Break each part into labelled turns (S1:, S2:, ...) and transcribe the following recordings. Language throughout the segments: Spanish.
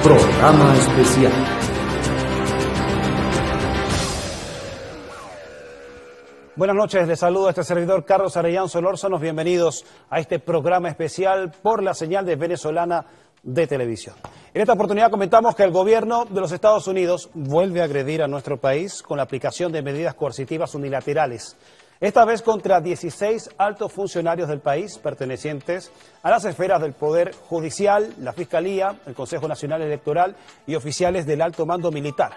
S1: Programa especial.
S2: Buenas noches, les saludo a este servidor Carlos Arellán Solórzano. Bienvenidos a este programa especial por la señal de Venezolana de Televisión. En esta oportunidad comentamos que el gobierno de los Estados Unidos vuelve a agredir a nuestro país con la aplicación de medidas coercitivas unilaterales. Esta vez contra 16 altos funcionarios del país pertenecientes a las esferas del Poder Judicial, la Fiscalía, el Consejo Nacional Electoral y oficiales del alto mando militar.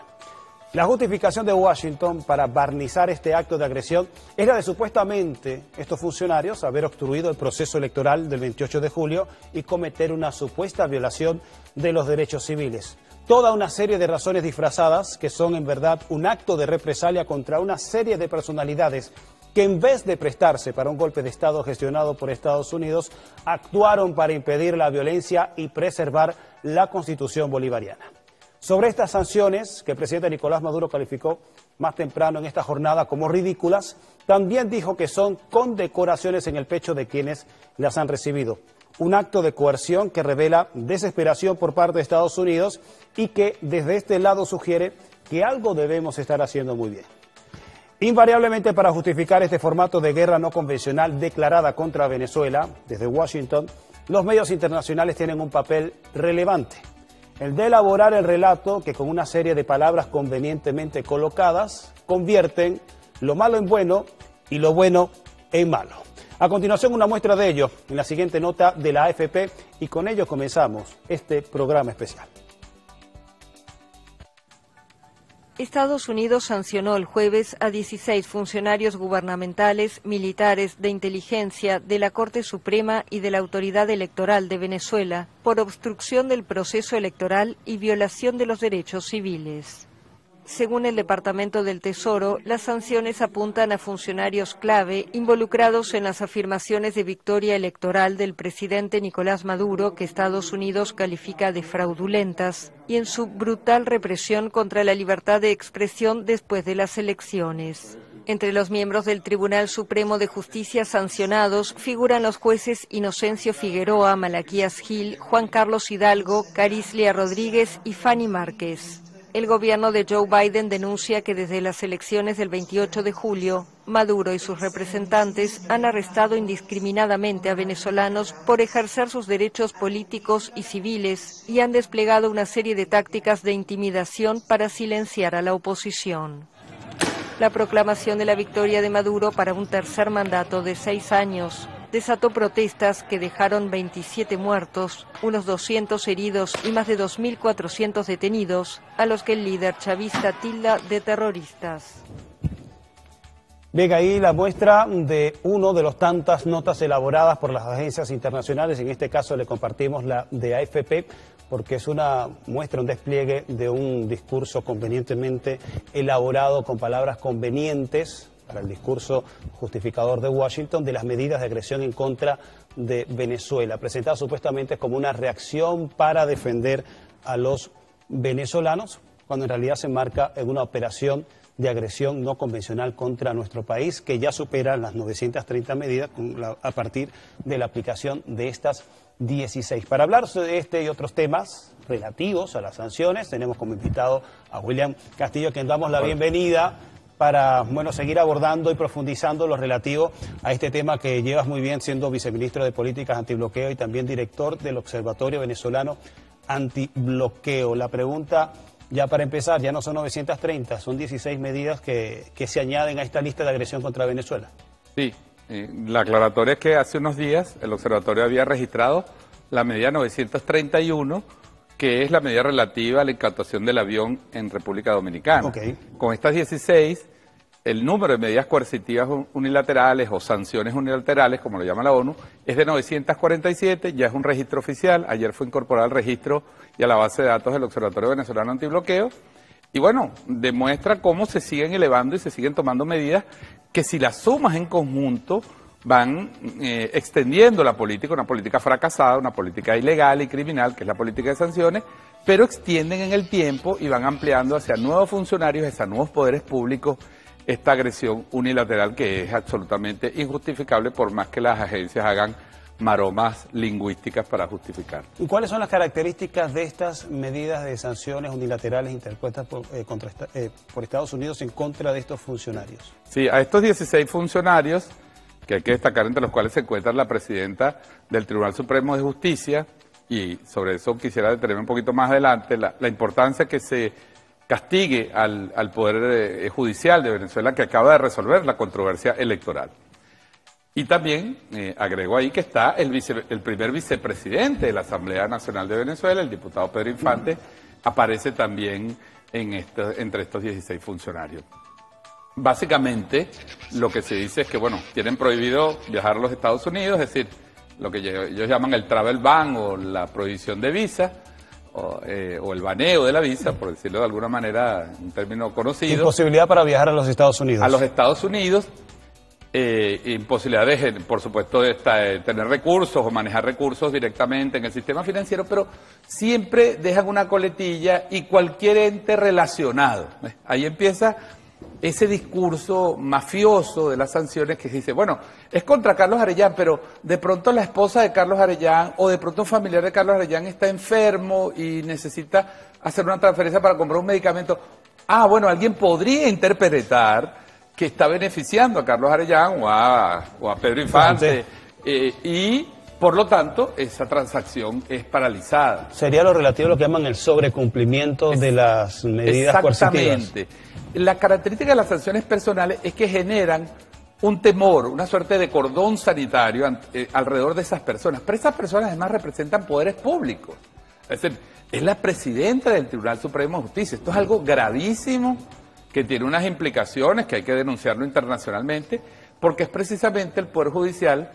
S2: La justificación de Washington para barnizar este acto de agresión es la de supuestamente estos funcionarios haber obstruido el proceso electoral del 28 de julio y cometer una supuesta violación de los derechos civiles. Toda una serie de razones disfrazadas que son en verdad un acto de represalia contra una serie de personalidades que en vez de prestarse para un golpe de Estado gestionado por Estados Unidos, actuaron para impedir la violencia y preservar la Constitución bolivariana. Sobre estas sanciones, que el presidente Nicolás Maduro calificó más temprano en esta jornada como ridículas, también dijo que son condecoraciones en el pecho de quienes las han recibido. Un acto de coerción que revela desesperación por parte de Estados Unidos y que desde este lado sugiere que algo debemos estar haciendo muy bien. Invariablemente, para justificar este formato de guerra no convencional declarada contra Venezuela, desde Washington, los medios internacionales tienen un papel relevante. El de elaborar el relato que con una serie de palabras convenientemente colocadas convierten lo malo en bueno y lo bueno en malo. A continuación, una muestra de ello en la siguiente nota de la AFP y con ello comenzamos este programa especial.
S3: Estados Unidos sancionó el jueves a 16 funcionarios gubernamentales, militares, de inteligencia, de la Corte Suprema y de la Autoridad Electoral de Venezuela por obstrucción del proceso electoral y violación de los derechos civiles. Según el Departamento del Tesoro, las sanciones apuntan a funcionarios clave involucrados en las afirmaciones de victoria electoral del presidente Nicolás Maduro, que Estados Unidos califica de fraudulentas, y en su brutal represión contra la libertad de expresión después de las elecciones. Entre los miembros del Tribunal Supremo de Justicia sancionados figuran los jueces Inocencio Figueroa, Malaquías Gil, Juan Carlos Hidalgo, Carislia Rodríguez y Fanny Márquez. El gobierno de Joe Biden denuncia que desde las elecciones del 28 de julio, Maduro y sus representantes han arrestado indiscriminadamente a venezolanos por ejercer sus derechos políticos y civiles y han desplegado una serie de tácticas de intimidación para silenciar a la oposición. La proclamación de la victoria de Maduro para un tercer mandato de 6 años desató protestas que dejaron 27 muertos, unos 200 heridos y más de 2.400 detenidos, a los que el líder chavista tilda de terroristas.
S2: Bien, ahí la muestra de uno de los tantas notas elaboradas por las agencias internacionales. En este caso le compartimos la de AFP, porque es una muestra, un despliegue de un discurso convenientemente elaborado con palabras convenientes para el discurso justificador de Washington de las medidas de agresión en contra de Venezuela, presentada supuestamente como una reacción para defender a los venezolanos, cuando en realidad se enmarca en una operación de agresión no convencional contra nuestro país, que ya supera las 930 medidas a partir de la aplicación de estas 16. Para hablar de este y otros temas relativos a las sanciones, tenemos como invitado a William Castillo, a quien damos la bienvenida para seguir abordando y profundizando lo relativo a este tema que llevas muy bien siendo viceministro de Políticas Antibloqueo y también director del Observatorio Venezolano Antibloqueo. La pregunta, ya para empezar, ya no son 930, son 16 medidas que se añaden a esta lista de agresión contra Venezuela.
S4: Sí, la aclaratoria es que hace unos días el observatorio había registrado la medida 931, que es la medida relativa a la incautación del avión en República Dominicana.
S2: Okay.
S4: Con estas 16, el número de medidas coercitivas unilaterales o sanciones unilaterales, como lo llama la ONU, es de 947, ya es un registro oficial. Ayer fue incorporado al registro y a la base de datos del Observatorio Venezolano Antibloqueo. Y bueno, demuestra cómo se siguen elevando y se siguen tomando medidas que, si las sumas en conjunto, van extendiendo la política, una política fracasada, una política ilegal y criminal, que es la política de sanciones, pero extienden en el tiempo y van ampliando hacia nuevos funcionarios, hacia nuevos poderes públicos, esta agresión unilateral que es absolutamente injustificable por más que las agencias hagan maromas lingüísticas para justificar.
S2: ¿Y cuáles son las características de estas medidas de sanciones unilaterales interpuestas por Estados Unidos en contra de estos funcionarios?
S4: Sí, a estos 16 funcionarios, que hay que destacar entre los cuales se encuentra la presidenta del Tribunal Supremo de Justicia, y sobre eso quisiera detenerme un poquito más adelante, la importancia que se castigue al Poder Judicial de Venezuela que acaba de resolver la controversia electoral. Y también agrego ahí que está el primer vicepresidente de la Asamblea Nacional de Venezuela, el diputado Pedro Infante, aparece también entre estos 16 funcionarios. Básicamente, lo que se dice es que, bueno, tienen prohibido viajar a los Estados Unidos, es decir, lo que ellos llaman el travel ban o la prohibición de visa, o el baneo de la visa, por decirlo de alguna manera, un término conocido.
S2: Imposibilidad para viajar a los Estados Unidos.
S4: A los Estados Unidos. Imposibilidad de, por supuesto, de tener recursos o manejar recursos directamente en el sistema financiero, pero siempre dejan una coletilla y cualquier ente relacionado. Ahí empieza ese discurso mafioso de las sanciones que dice, bueno, es contra Carlos Arellán, pero de pronto la esposa de Carlos Arellán o de pronto un familiar de Carlos Arellán está enfermo y necesita hacer una transferencia para comprar un medicamento. Ah, bueno, alguien podría interpretar que está beneficiando a Carlos Arellán o a Pedro Infante, y por lo tanto esa transacción es paralizada.
S2: Sería lo relativo a lo que llaman el sobrecumplimiento de las medidas coercitivas.
S4: Exactamente. La característica de las sanciones personales es que generan un temor, una suerte de cordón sanitario alrededor de esas personas. Pero esas personas además representan poderes públicos. Es decir, es la presidenta del Tribunal Supremo de Justicia. Esto es algo gravísimo, que tiene unas implicaciones que hay que denunciarlo internacionalmente, porque es precisamente el Poder Judicial,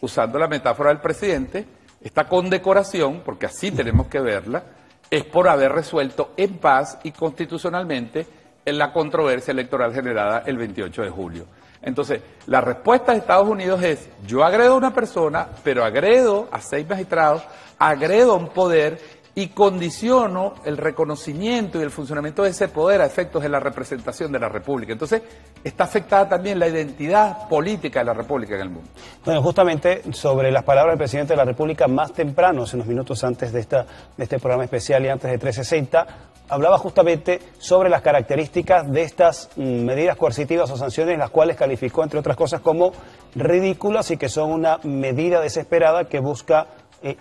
S4: usando la metáfora del presidente, esta condecoración, porque así tenemos que verla, es por haber resuelto en paz y constitucionalmente en la controversia electoral generada el 28 de julio. Entonces, la respuesta de Estados Unidos es, yo agredo a una persona, pero agredo a 6 magistrados, agredo a un poder y condiciono el reconocimiento y el funcionamiento de ese poder a efectos de la representación de la República. Entonces, está afectada también la identidad política de la República en el mundo.
S2: Bueno, justamente sobre las palabras del presidente de la República más temprano, unos minutos antes de este programa especial y antes de 360, hablaba justamente sobre las características de estas medidas coercitivas o sanciones, las cuales calificó, entre otras cosas, como ridículas y que son una medida desesperada que busca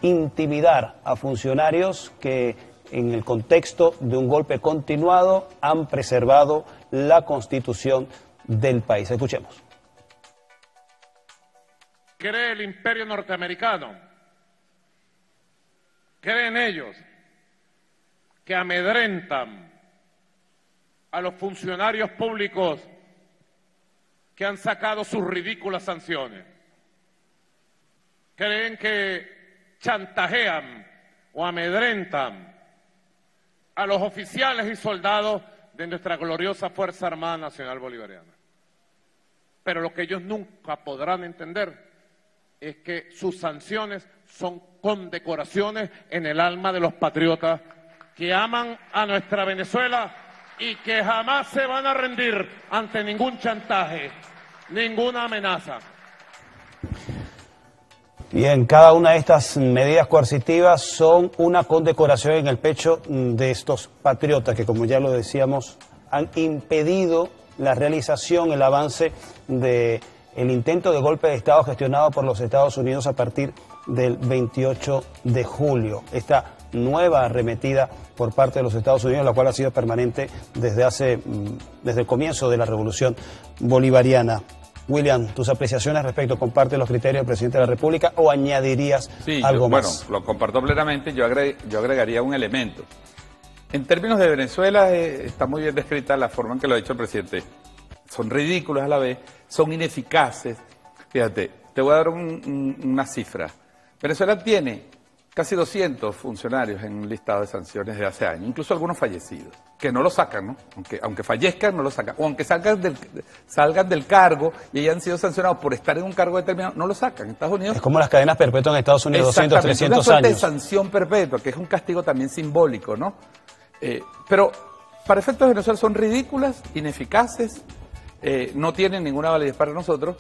S2: intimidar a funcionarios que en el contexto de un golpe continuado han preservado la Constitución del país. Escuchemos.
S5: ¿Cree el imperio norteamericano? ¿Creen ellos que amedrentan a los funcionarios públicos que han sacado sus ridículas sanciones? ¿Creen que chantajean o amedrentan a los oficiales y soldados de nuestra gloriosa Fuerza Armada Nacional Bolivariana? Pero lo que ellos nunca podrán entender es que sus sanciones son condecoraciones en el alma de los patriotas que aman a nuestra Venezuela y que jamás se van a rendir ante ningún chantaje, ninguna amenaza.
S2: Bien, cada una de estas medidas coercitivas son una condecoración en el pecho de estos patriotas que, como ya lo decíamos, han impedido la realización, el avance del intento de golpe de Estado gestionado por los Estados Unidos a partir del 28 de julio. Esta nueva arremetida por parte de los Estados Unidos, la cual ha sido permanente desde el comienzo de la Revolución Bolivariana. William, tus apreciaciones respecto, ¿comparte los criterios del presidente de la República o añadirías algo más?
S4: Bueno, lo comparto plenamente, yo agregaría un elemento. En términos de Venezuela está muy bien descrita la forma en que lo ha dicho el presidente. Son ridículos a la vez, son ineficaces. Fíjate, te voy a dar una cifra. Venezuela tiene casi 200 funcionarios en un listado de sanciones de hace años, incluso algunos fallecidos, que no lo sacan, ¿no? Aunque fallezcan, no lo sacan. O aunque salgan del cargo y hayan sido sancionados por estar en un cargo determinado, no lo sacan. En Estados Unidos...
S2: Es como las cadenas perpetuas en Estados Unidos, 200, 300
S4: una suerte
S2: años.
S4: de sanción perpetua, que es un castigo también simbólico, ¿no? Pero para efectos de Venezuela son ridículas, ineficaces, no tienen ninguna validez para nosotros.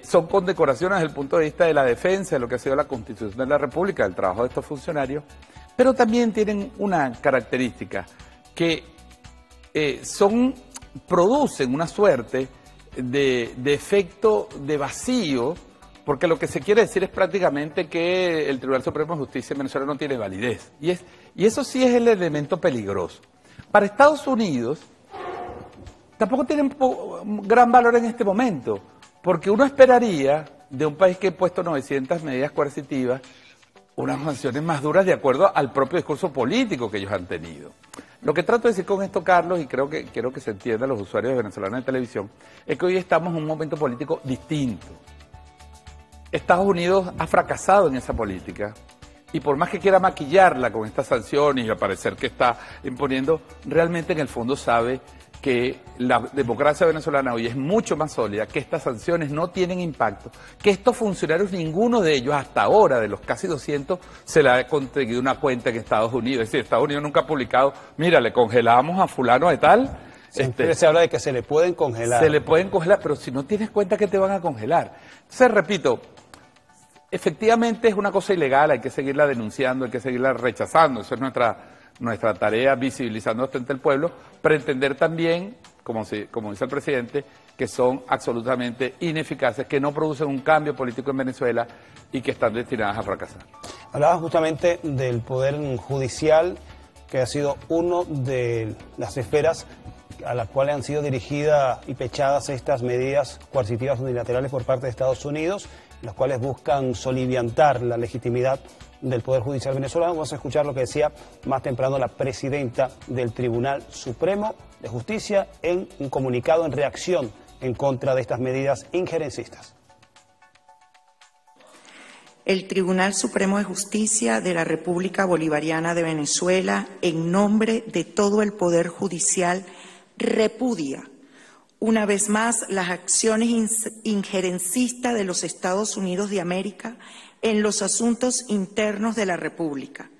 S4: Son condecoraciones desde el punto de vista de la defensa de lo que ha sido la Constitución de la República, del trabajo de estos funcionarios, pero también tienen una característica, que producen una suerte de efecto de vacío, porque lo que se quiere decir es prácticamente que el Tribunal Supremo de Justicia en Venezuela no tiene validez, y eso sí es el elemento peligroso. Para Estados Unidos tampoco tienen gran valor en este momento, porque uno esperaría de un país que ha puesto 900 medidas coercitivas unas sanciones más duras de acuerdo al propio discurso político que ellos han tenido. Lo que trato de decir con esto, Carlos, y quiero que se entienda a los usuarios venezolanos de televisión, es que hoy estamos en un momento político distinto. Estados Unidos ha fracasado en esa política, y por más que quiera maquillarla con estas sanciones y parecer que está imponiendo, realmente en el fondo sabe que la democracia venezolana hoy es mucho más sólida, que estas sanciones no tienen impacto, que estos funcionarios, ninguno de ellos hasta ahora, de los casi 200, se le ha conseguido una cuenta en Estados Unidos. Es decir, Estados Unidos nunca ha publicado, mira, le congelamos a fulano de tal.
S2: Siempre se habla de que se le pueden congelar.
S4: Se le pueden congelar, pero si no tienes cuenta que te van a congelar. Entonces, repito, efectivamente es una cosa ilegal, hay que seguirla denunciando, hay que seguirla rechazando, eso es nuestra tarea, visibilizando esto ante el pueblo, pero entender también, como dice el presidente, que son absolutamente ineficaces, que no producen un cambio político en Venezuela y que están destinadas a fracasar.
S2: Hablaba justamente del Poder Judicial, que ha sido una de las esferas a las cuales han sido dirigidas y pechadas estas medidas coercitivas unilaterales por parte de Estados Unidos, las cuales buscan soliviantar la legitimidad del Poder Judicial venezolano. Vamos a escuchar lo que decía más temprano la presidenta del Tribunal Supremo de Justicia en un comunicado en reacción en contra de estas medidas injerencistas.
S6: El Tribunal Supremo de Justicia de la República Bolivariana de Venezuela, en nombre de todo el Poder Judicial, repudia una vez más las acciones injerencistas de los Estados Unidos de América en los asuntos internos de la República,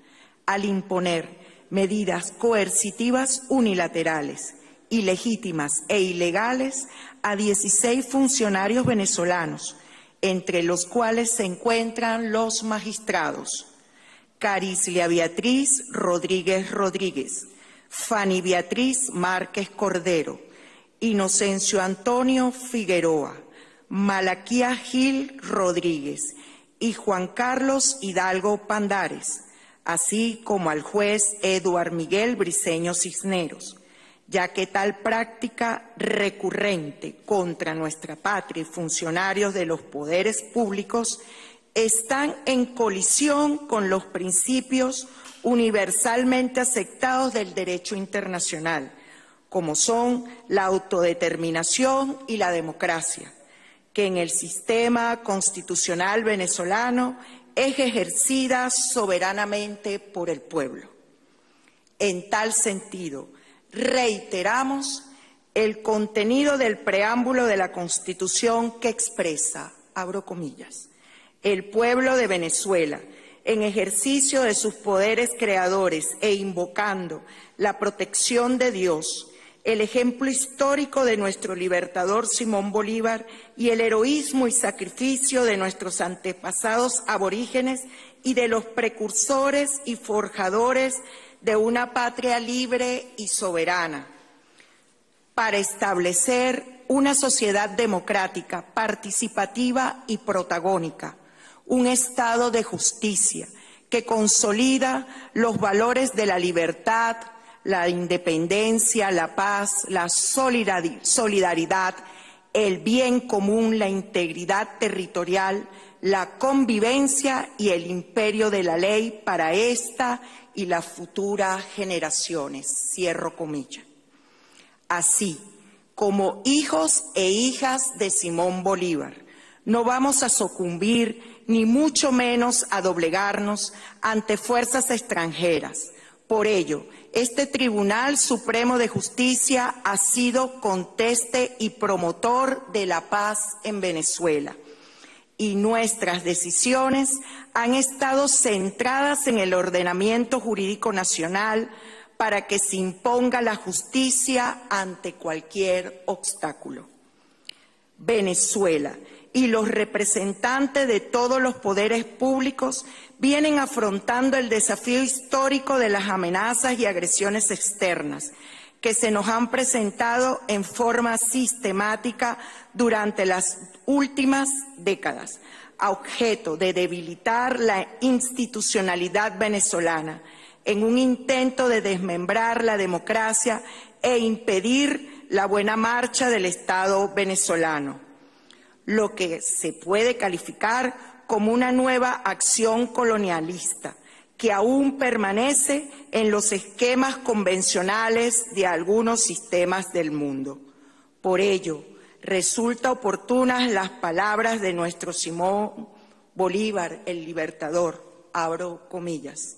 S6: al imponer medidas coercitivas unilaterales, ilegítimas e ilegales a 16 funcionarios venezolanos, entre los cuales se encuentran los magistrados Carislia Beatriz Rodríguez Rodríguez, Fanny Beatriz Márquez Cordero, Inocencio Antonio Figueroa, Malaquía Gil Rodríguez y Juan Carlos Hidalgo Pandares, así como al juez Eduard Miguel Briceño Cisneros, ya que tal práctica recurrente contra nuestra patria y funcionarios de los poderes públicos están en colisión con los principios universalmente aceptados del derecho internacional, como son la autodeterminación y la democracia, que en el sistema constitucional venezolano es ejercida soberanamente por el pueblo. En tal sentido, reiteramos el contenido del preámbulo de la Constitución que expresa, abro comillas, el pueblo de Venezuela, en ejercicio de sus poderes creadores e invocando la protección de Dios, el ejemplo histórico de nuestro libertador Simón Bolívar y el heroísmo y sacrificio de nuestros antepasados aborígenes y de los precursores y forjadores de una patria libre y soberana, para establecer una sociedad democrática, participativa y protagónica, un Estado de justicia que consolida los valores de la libertad, la independencia, la paz, la solidaridad, el bien común, la integridad territorial, la convivencia y el imperio de la ley para esta y las futuras generaciones. Cierro comillas. Así, como hijos e hijas de Simón Bolívar, no vamos a sucumbir ni mucho menos a doblegarnos ante fuerzas extranjeras. Por ello, este Tribunal Supremo de Justicia ha sido conteste y promotor de la paz en Venezuela. Y nuestras decisiones han estado centradas en el ordenamiento jurídico nacional para que se imponga la justicia ante cualquier obstáculo. Venezuela y los representantes de todos los poderes públicos vienen afrontando el desafío histórico de las amenazas y agresiones externas que se nos han presentado en forma sistemática durante las últimas décadas, a objeto de debilitar la institucionalidad venezolana en un intento de desmembrar la democracia e impedir la buena marcha del Estado venezolano, lo que se puede calificar como una nueva acción colonialista que aún permanece en los esquemas convencionales de algunos sistemas del mundo. Por ello, resulta oportunas las palabras de nuestro Simón Bolívar, el Libertador, abro comillas.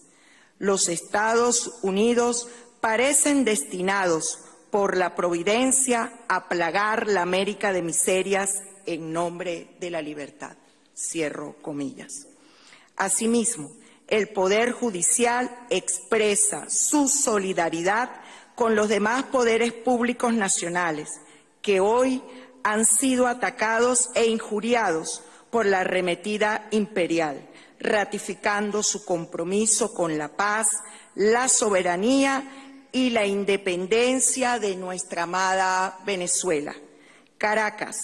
S6: Los Estados Unidos parecen destinados por la providencia a plagar la América de miserias en nombre de la libertad. Cierro comillas. Asimismo, el Poder Judicial expresa su solidaridad con los demás poderes públicos nacionales que hoy han sido atacados e injuriados por la arremetida imperial, ratificando su compromiso con la paz, la soberanía y la independencia de nuestra amada Venezuela. Caracas,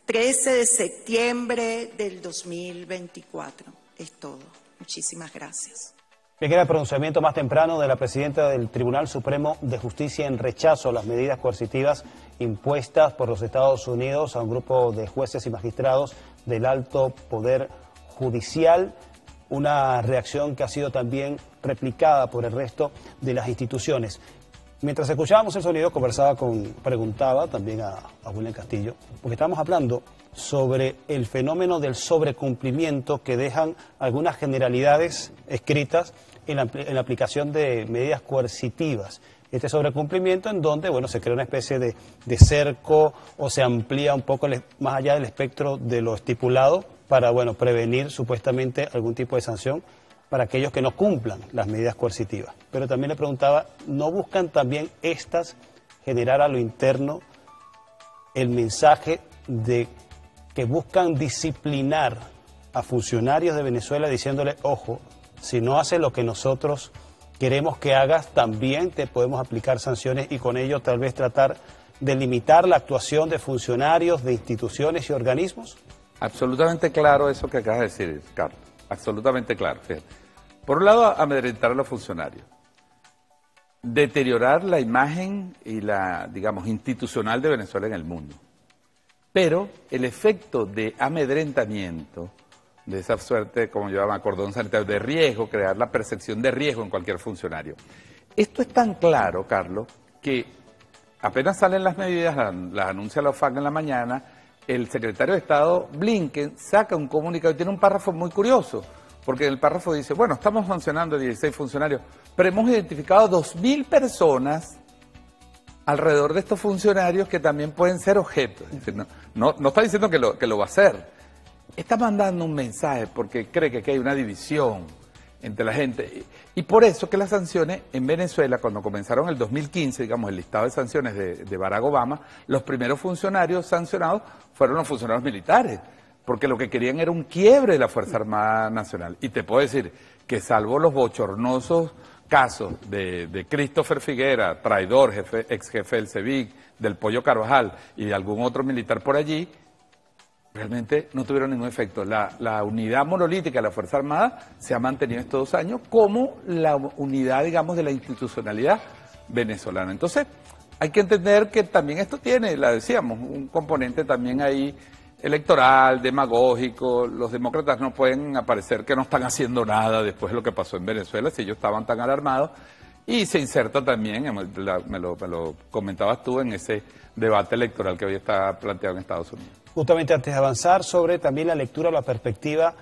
S6: 13 de septiembre del 2024. Es todo. Muchísimas gracias.
S2: Bien, era el pronunciamiento más temprano de la presidenta del Tribunal Supremo de Justicia en rechazo a las medidas coercitivas impuestas por los Estados Unidos a un grupo de jueces y magistrados del alto poder judicial. Una reacción que ha sido también replicada por el resto de las instituciones. Mientras escuchábamos el sonido, preguntaba también a William Castillo, porque estábamos hablando sobre el fenómeno del sobrecumplimiento que dejan algunas generalidades escritas en la aplicación de medidas coercitivas. Este sobrecumplimiento en donde, bueno, se crea una especie de cerco o se amplía un poco más allá del espectro de lo estipulado para, bueno, prevenir supuestamente algún tipo de sanción para aquellos que no cumplan las medidas coercitivas. Pero también le preguntaba, ¿no buscan también estas generar a lo interno el mensaje de que buscan disciplinar a funcionarios de Venezuela diciéndole, ojo, si no haces lo que nosotros queremos que hagas, también te podemos aplicar sanciones y con ello tal vez tratar de limitar la actuación de funcionarios, de instituciones y organismos?
S4: Absolutamente claro eso que acabas de decir, Carlos. Absolutamente claro. Fíjate. Por un lado, amedrentar a los funcionarios. Deteriorar la imagen y la, digamos, institucional de Venezuela en el mundo. Pero el efecto de amedrentamiento, de esa suerte, como yo llamo, cordón sanitario, de riesgo, crear la percepción de riesgo en cualquier funcionario. Esto es tan claro, Carlos, que apenas salen las medidas, las anuncia la OFAC en la mañana, el secretario de Estado, Blinken, saca un comunicado y tiene un párrafo muy curioso, porque en el párrafo dice, bueno, estamos sancionando a 16 funcionarios, pero hemos identificado 2.000 personas alrededor de estos funcionarios que también pueden ser objetos. Es decir, no está diciendo que lo va a hacer. Está mandando un mensaje porque cree que aquí hay una división entre la gente. Y por eso que las sanciones en Venezuela, cuando comenzaron en el 2015, digamos, el listado de sanciones de Barack Obama, los primeros funcionarios sancionados fueron los funcionarios militares, porque lo que querían era un quiebre de la Fuerza Armada Nacional. Y te puedo decir que salvo los bochornosos casos de Christopher Figuera, traidor, ex jefe del CEBIC, del Pollo Carvajal y de algún otro militar por allí, realmente no tuvieron ningún efecto. La unidad monolítica de la Fuerza Armada se ha mantenido estos 2 años como la unidad, digamos, de la institucionalidad venezolana. Entonces, hay que entender que también esto tiene, la decíamos, un componente también ahí electoral, demagógico. Los demócratas no pueden aparecer que no están haciendo nada después de lo que pasó en Venezuela, si ellos estaban tan alarmados. Y se inserta también, me lo comentabas tú, en ese debate electoral que hoy está planteado en Estados Unidos.
S2: Justamente antes de avanzar sobre también la lectura o la perspectiva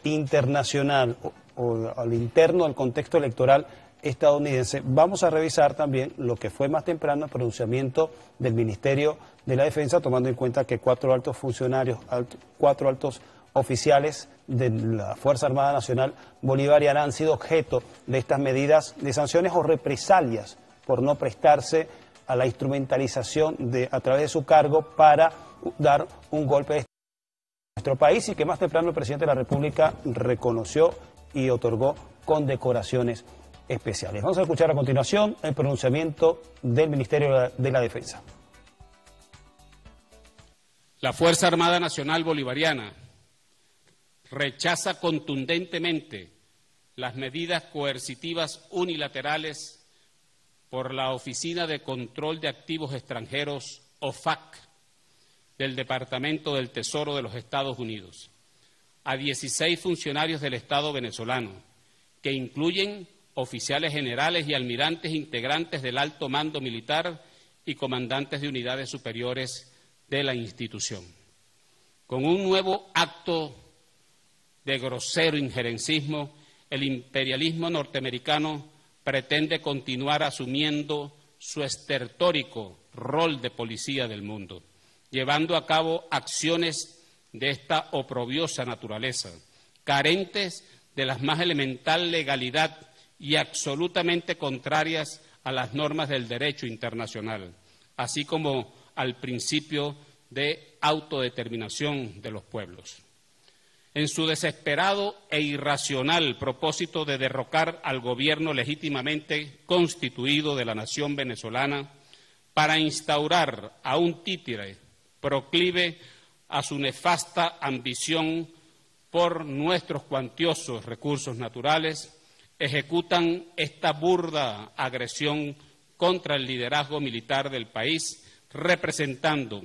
S2: internacional o al interno del contexto electoral estadounidense, vamos a revisar también lo que fue más temprano el pronunciamiento del Ministerio de la Defensa, tomando en cuenta que 4 altos funcionarios, 4 altos oficiales de la Fuerza Armada Nacional Bolivariana han sido objeto de estas medidas de sanciones o represalias por no prestarse a la instrumentalización a través de su cargo para dar un golpe de Estado a nuestro país, y que más temprano el presidente de la República reconoció y otorgó condecoraciones especiales. Vamos a escuchar a continuación el pronunciamiento del Ministerio de la Defensa.
S7: La Fuerza Armada Nacional Bolivariana rechaza contundentemente las medidas coercitivas unilaterales por la Oficina de Control de Activos Extranjeros, OFAC, del Departamento del Tesoro de los Estados Unidos, a 16 funcionarios del Estado venezolano, que incluyen oficiales generales y almirantes integrantes del alto mando militar y comandantes de unidades superiores de la institución. Con un nuevo acto de grosero injerencismo, el imperialismo norteamericano pretende continuar asumiendo su estertórico rol de policía del mundo, llevando a cabo acciones de esta oprobiosa naturaleza, carentes de la más elemental legalidad y absolutamente contrarias a las normas del derecho internacional, así como al principio de autodeterminación de los pueblos. En su desesperado e irracional propósito de derrocar al gobierno legítimamente constituido de la nación venezolana para instaurar a un títere proclive a su nefasta ambición por nuestros cuantiosos recursos naturales, ejecutan esta burda agresión contra el liderazgo militar del país, representado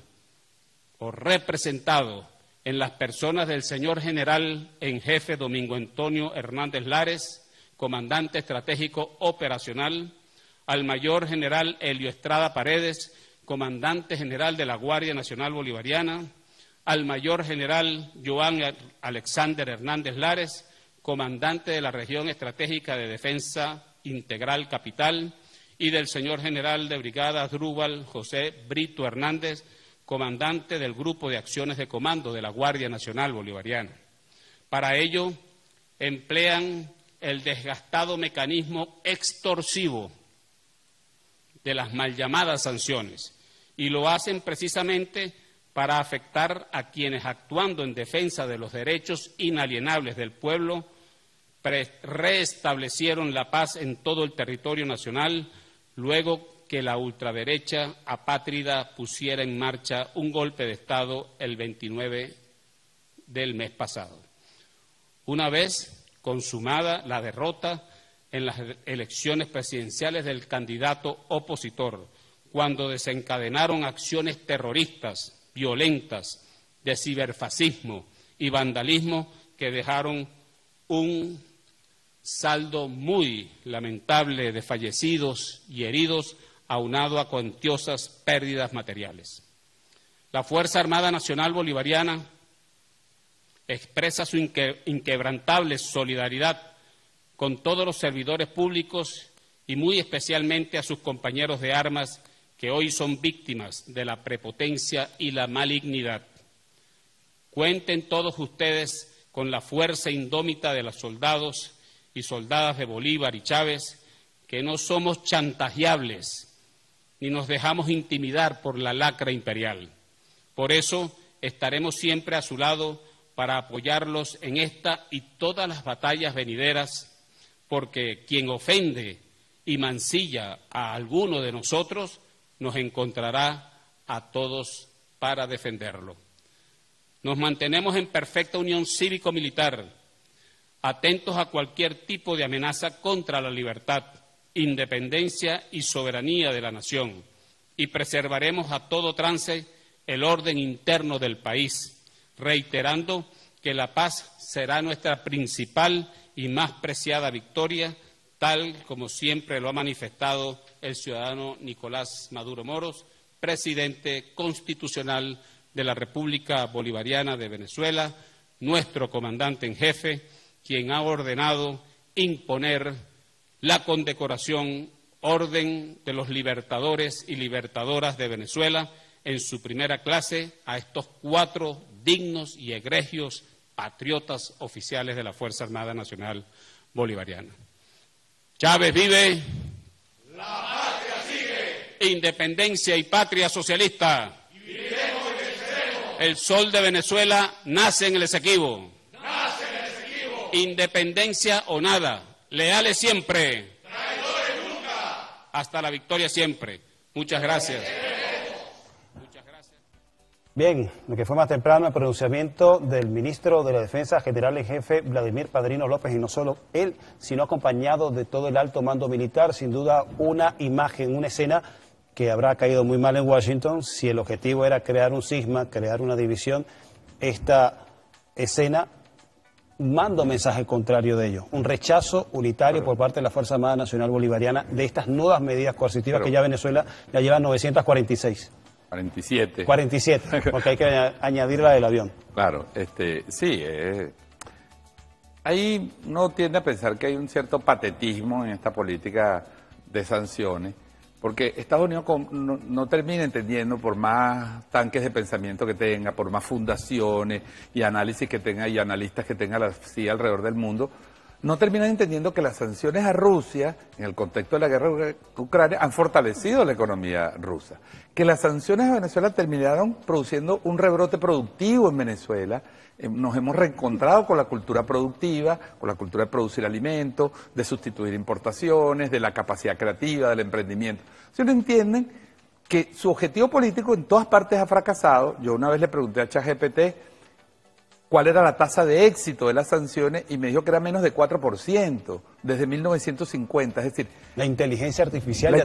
S7: en las personas del señor general en jefe Domingo Antonio Hernández Lares, comandante estratégico operacional, al mayor general Helio Estrada Paredes, comandante general de la Guardia Nacional Bolivariana, al mayor general Joan Alexander Hernández Lares, comandante de la Región Estratégica de Defensa Integral Capital, y del señor general de brigada Asdrúbal José Brito Hernández, comandante del Grupo de Acciones de Comando de la Guardia Nacional Bolivariana. Para ello, emplean el desgastado mecanismo extorsivo de las mal llamadas sanciones, y lo hacen precisamente para afectar a quienes, actuando en defensa de los derechos inalienables del pueblo, reestablecieron la paz en todo el territorio nacional, luego que la ultraderecha apátrida pusiera en marcha un golpe de Estado el 29 del mes pasado. Una vez consumada la derrota en las elecciones presidenciales del candidato opositor, cuando desencadenaron acciones terroristas, violentas, de ciberfascismo y vandalismo que dejaron un saldo muy lamentable de fallecidos y heridos, aunado a cuantiosas pérdidas materiales. La Fuerza Armada Nacional Bolivariana expresa su inquebrantable solidaridad con todos los servidores públicos y muy especialmente a sus compañeros de armas que hoy son víctimas de la prepotencia y la malignidad. Cuenten todos ustedes con la fuerza indómita de los soldados y soldadas de Bolívar y Chávez, que no somos chantajeables ni nos dejamos intimidar por la lacra imperial. Por eso estaremos siempre a su lado para apoyarlos en esta y todas las batallas venideras, porque quien ofende y mancilla a alguno de nosotros nos encontrará a todos para defenderlo. Nos mantenemos en perfecta unión cívico-militar, atentos a cualquier tipo de amenaza contra la libertad, independencia y soberanía de la nación, y preservaremos a todo trance el orden interno del país, reiterando que la paz será nuestra principal y más preciada victoria, tal como siempre lo ha manifestado el ciudadano Nicolás Maduro Moros, presidente constitucional de la República Bolivariana de Venezuela, nuestro comandante en jefe, quien ha ordenado imponer la condecoración Orden de los Libertadores y Libertadoras de Venezuela en su primera clase a estos 4 dignos y egregios patriotas oficiales de la Fuerza Armada Nacional Bolivariana. Chávez vive. La patria sigue. Independencia y patria socialista. Viviremos y venceremos. El sol de Venezuela nace en el Esequibo. Nace en el Esequibo. Independencia o nada. Leales siempre. Traidores nunca. Hasta la victoria siempre. Muchas gracias.
S2: Bien, lo que fue más temprano el pronunciamiento del ministro de la Defensa, general en jefe Vladimir Padrino López, y no solo él, sino acompañado de todo el alto mando militar. Sin duda una imagen, una escena que habrá caído muy mal en Washington. Si el objetivo era crear un cisma, crear una división, esta escena manda un mensaje contrario de ello, un rechazo unitario por parte de la Fuerza Armada Nacional Bolivariana de estas nuevas medidas coercitivas que ya Venezuela ya lleva 946.
S4: 47.
S2: 47, porque hay que añadir la del avión.
S4: Claro, sí, ahí uno tiende a pensar que hay un cierto patetismo en esta política de sanciones, porque Estados Unidos no termina entendiendo, por más tanques de pensamiento que tenga, por más fundaciones y análisis que tenga y analistas que tenga la CIA alrededor del mundo, no terminan entendiendo que las sanciones a Rusia, en el contexto de la guerra de Ucrania, han fortalecido la economía rusa. Que las sanciones a Venezuela terminaron produciendo un rebrote productivo en Venezuela. Nos hemos reencontrado con la cultura productiva, con la cultura de producir alimentos, de sustituir importaciones, de la capacidad creativa, del emprendimiento. Si no entienden que su objetivo político en todas partes ha fracasado. Yo una vez le pregunté a ChatGPT cuál era la tasa de éxito de las sanciones y me dijo que era menos de 4% desde 1950. Es decir,
S2: la inteligencia artificial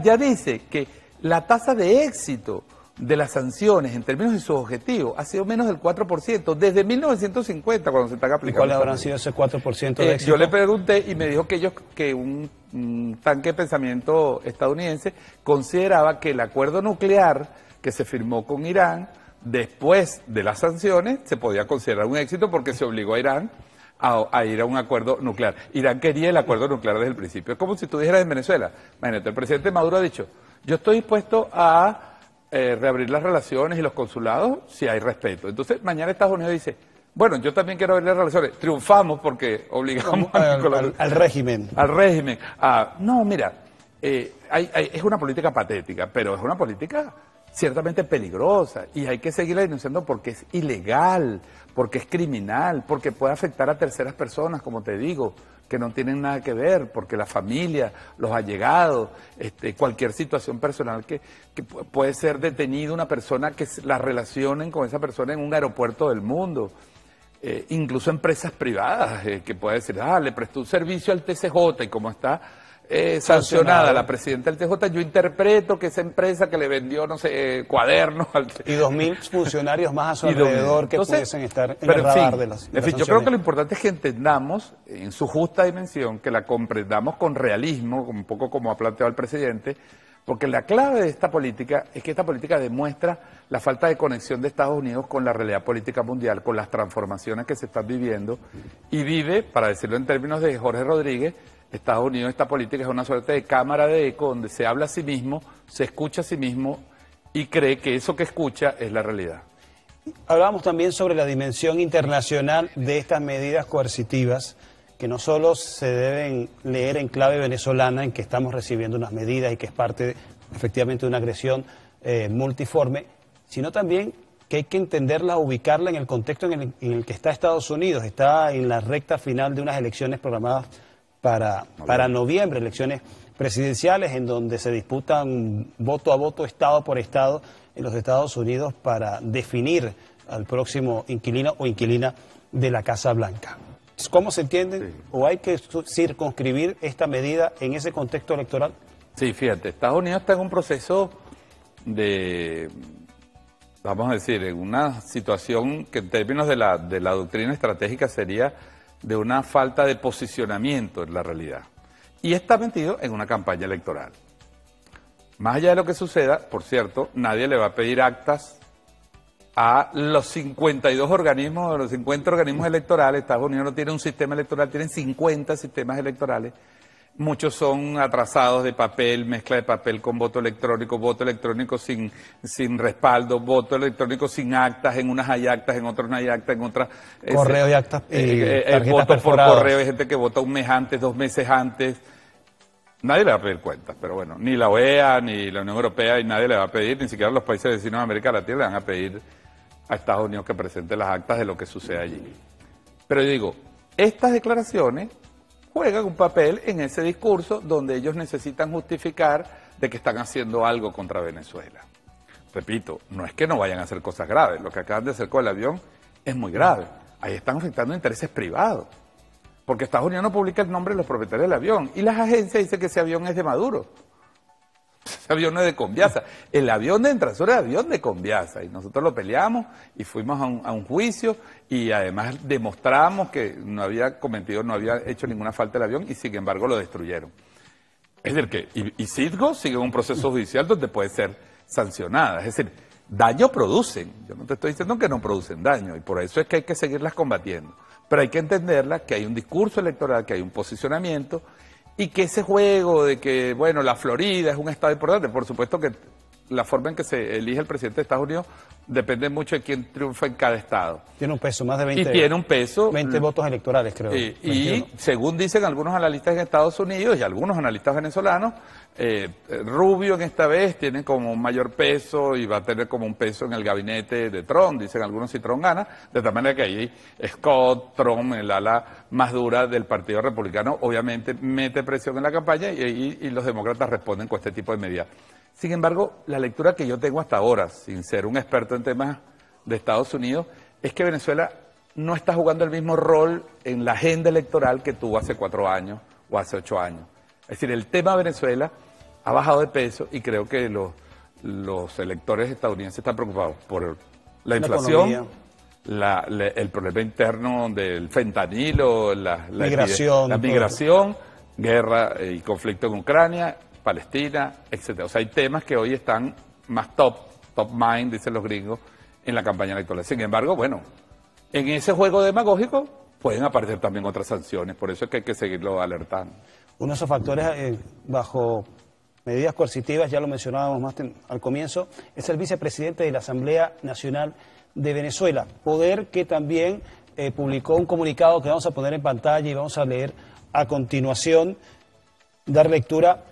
S4: ya dice que la tasa de éxito de las sanciones en términos de sus objetivos ha sido menos del 4% desde 1950 cuando se están aplicando.
S2: ¿Cuáles habrán sido ese 4% de éxito?
S4: Yo le pregunté y me dijo que un tanque de pensamiento estadounidense consideraba que el acuerdo nuclear que se firmó con Irán después de las sanciones se podía considerar un éxito porque se obligó a Irán a ir a un acuerdo nuclear. Irán quería el acuerdo nuclear desde el principio. Es como si tú dijeras en Venezuela, imagínate, el presidente Maduro ha dicho, yo estoy dispuesto a reabrir las relaciones y los consulados si hay respeto. Entonces mañana Estados Unidos dice, bueno, yo también quiero abrir las relaciones, triunfamos porque obligamos
S2: al régimen.
S4: Al régimen. No, mira, es una política patética, pero es una política ciertamente peligrosa y hay que seguirla denunciando porque es ilegal, porque es criminal, porque puede afectar a terceras personas, como te digo, que no tienen nada que ver, porque la familia, los allegados, cualquier situación personal que puede ser detenido una persona que la relacionen con esa persona en un aeropuerto del mundo, incluso empresas privadas, que puede decir, le prestó un servicio al TCJ y como está sancionada la presidenta del TJ, yo interpreto que esa empresa que le vendió, no sé, cuadernos
S2: y 2.000 funcionarios más a su alrededor que pudiesen estar en el radar de las
S4: yo creo que lo importante es que entendamos en su justa dimensión, que la comprendamos con realismo, un poco como ha planteado el presidente, porque la clave de esta política es que esta política demuestra la falta de conexión de Estados Unidos con la realidad política mundial, con las transformaciones que se están viviendo, y vive, para decirlo en términos de Jorge Rodríguez, Estados Unidos, esta política es una suerte de cámara de eco donde se habla a sí mismo, se escucha a sí mismo y cree que eso que escucha es la realidad.
S2: Hablábamos también sobre la dimensión internacional de estas medidas coercitivas, que no solo se deben leer en clave venezolana, en que estamos recibiendo unas medidas y que es parte efectivamente de una agresión multiforme, sino también que hay que entenderla, ubicarla en el contexto en el que está Estados Unidos. Está en la recta final de unas elecciones programadas para noviembre, elecciones presidenciales en donde se disputan voto a voto, estado por estado en los Estados Unidos para definir al próximo inquilino o inquilina de la Casa Blanca. ¿Cómo se entiende? Sí. ¿O hay que circunscribir esta medida en ese contexto electoral?
S4: Sí, fíjate, Estados Unidos está en un proceso de, vamos a decir, en una situación que en términos de la doctrina estratégica sería de una falta de posicionamiento en la realidad. Y está metido en una campaña electoral. Más allá de lo que suceda, por cierto, nadie le va a pedir actas a los 52 organismos, los 50 organismos electorales. Estados Unidos no tiene un sistema electoral, tienen 50 sistemas electorales. Muchos son atrasados de papel, mezcla de papel con voto electrónico sin respaldo, voto electrónico sin actas, en unas hay actas, en otras no hay actas, en otras...
S2: Correo y actas
S4: voto por correo, hay gente que vota un mes antes, 2 meses antes. Nadie le va a pedir cuentas, pero bueno, ni la OEA, ni la Unión Europea, y nadie le va a pedir, ni siquiera los países vecinos de América Latina le van a pedir a Estados Unidos que presente las actas de lo que sucede allí. Pero yo digo, estas declaraciones juegan un papel en ese discurso donde ellos necesitan justificar de que están haciendo algo contra Venezuela. Repito, no es que no vayan a hacer cosas graves, lo que acaban de hacer con el avión es muy grave. Ahí están afectando intereses privados, porque Estados Unidos no publica el nombre de los propietarios del avión, y las agencias dicen que ese avión es de Maduro. Ese avión no es de Conviasa. El avión de Entrasur es avión de Conviasa, y nosotros lo peleamos y fuimos a un juicio, y además demostramos que no había hecho ninguna falta el avión, y sin embargo lo destruyeron. Es decir, que y Citgo sigue un proceso judicial donde puede ser sancionada. Es decir, daño producen. Yo no te estoy diciendo que no producen daño, y por eso es que hay que seguirlas combatiendo. Pero hay que entenderla, que hay un discurso electoral, que hay un posicionamiento, y que ese juego de que, bueno, la Florida es un estado importante, por supuesto que la forma en que se elige el presidente de Estados Unidos depende mucho de quién triunfa en cada estado.
S2: Tiene un peso, más de 20,
S4: y tiene un peso,
S2: 20 votos electorales, creo.
S4: Y según dicen algunos analistas en Estados Unidos y algunos analistas venezolanos, Rubio en esta vez tiene como un mayor peso y va a tener como un peso en el gabinete de Trump, dicen algunos si Trump gana, de tal manera que ahí Scott, Trump, el ala más dura del Partido Republicano, obviamente mete presión en la campaña y los demócratas responden con este tipo de medidas. Sin embargo, la lectura que yo tengo hasta ahora, sin ser un experto en temas de Estados Unidos, es que Venezuela no está jugando el mismo rol en la agenda electoral que tuvo hace 4 años o hace 8 años. Es decir, el tema Venezuela ha bajado de peso, y creo que los electores estadounidenses están preocupados por la inflación, el problema interno del fentanilo, la migración, guerra y conflicto en Ucrania, Palestina, etcétera. O sea, hay temas que hoy están más top mind, dicen los gringos, en la campaña electoral. Sin embargo, bueno, en ese juego demagógico pueden aparecer también otras sanciones, por eso es que hay que seguirlo alertando.
S2: Uno de esos factores bajo medidas coercitivas, ya lo mencionábamos más al comienzo, es el vicepresidente de la Asamblea Nacional de Venezuela, poder que también publicó un comunicado que vamos a poner en pantalla y vamos a leer a continuación, dar lectura